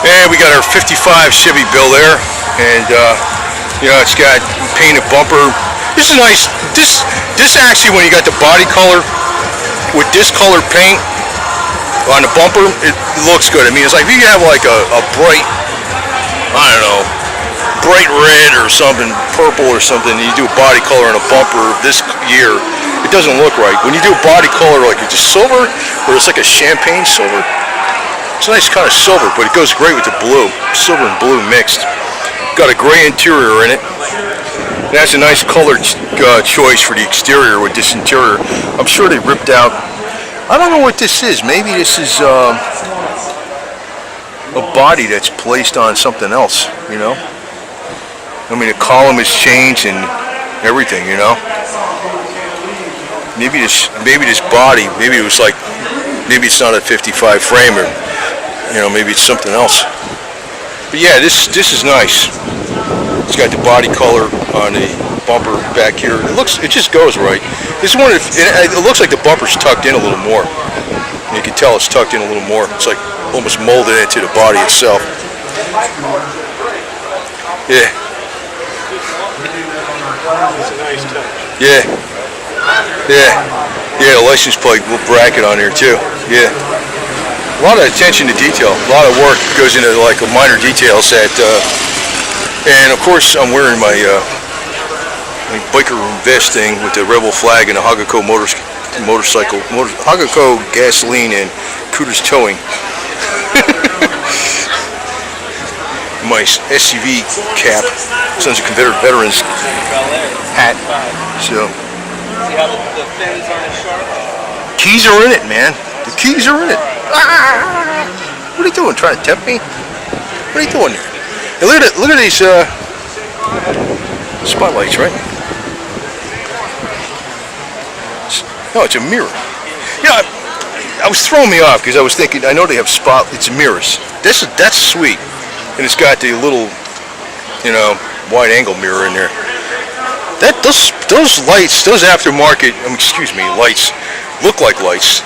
And we got our 55 Chevy Bel Air, and you know, it's got painted bumper. This is nice. This actually, when you got the body color with this color paint on the bumper, it looks good. I mean, it's like if you have like a bright, I don't know, bright red or something, purple or something, and you do a body color on a bumper this year, it doesn't look right. When you do a body color like it's silver, or it's like a champagne silver, it's a nice kind of silver, but it goes great with the blue. Silver and blue mixed. Got a gray interior in it. That's a nice color choice for the exterior with this interior. I'm sure they ripped out, I don't know what this is. Maybe this is a body that's placed on something else, you know? I mean, the column is changed and everything, you know? Maybe this body, maybe it was like, maybe it's not a 55 frame, or, you know, maybe it's something else. But yeah, this is nice. It's got the body color on the bumper back here. It just goes right. This one, it looks like the bumper's tucked in a little more. You can tell it's tucked in a little more. It's like almost molded into the body itself. Yeah. Yeah. Yeah. Yeah, the license plate bracket on there too. Yeah. A lot of attention to detail. A lot of work goes into like minor details that, and of course I'm wearing my biker vest thing with the rebel flag and the Hagaco motorcycle, Hagaco gasoline and Cooter's towing. My SUV cap, Sons of Confederate Veterans hat. So. See how the fins aren't as sharp? Keys are in it, man. The keys are in it. Ah! What are you doing? Trying to tempt me? What are you doing there? Hey, look at these spotlights, right? No, it's a mirror. Yeah, I was throwing me off because I was thinking, I know they have it's mirrors. That's sweet, and it's got the little, you know, wide angle mirror in there. Those lights, those aftermarket, lights, look like lights.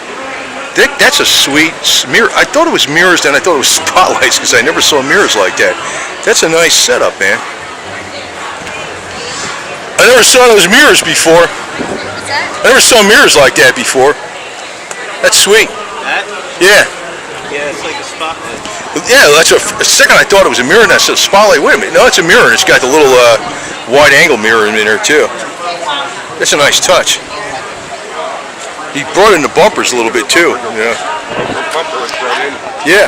That's a sweet mirror. I thought it was mirrors, then I thought it was spotlights because I never saw mirrors like that. That's a nice setup, man. I never saw those mirrors before. What's that? I never saw mirrors like that before. That's sweet. That? Yeah. Yeah, it's like a spotlight. Yeah, that's a second I thought it was a mirror, and I said spotlight. Wait a minute, no, it's a mirror, and it's got the little wide angle mirror in there too. That's a nice touch. He brought in the bumpers a little bit too, you know. The bumper was brought in. Yeah.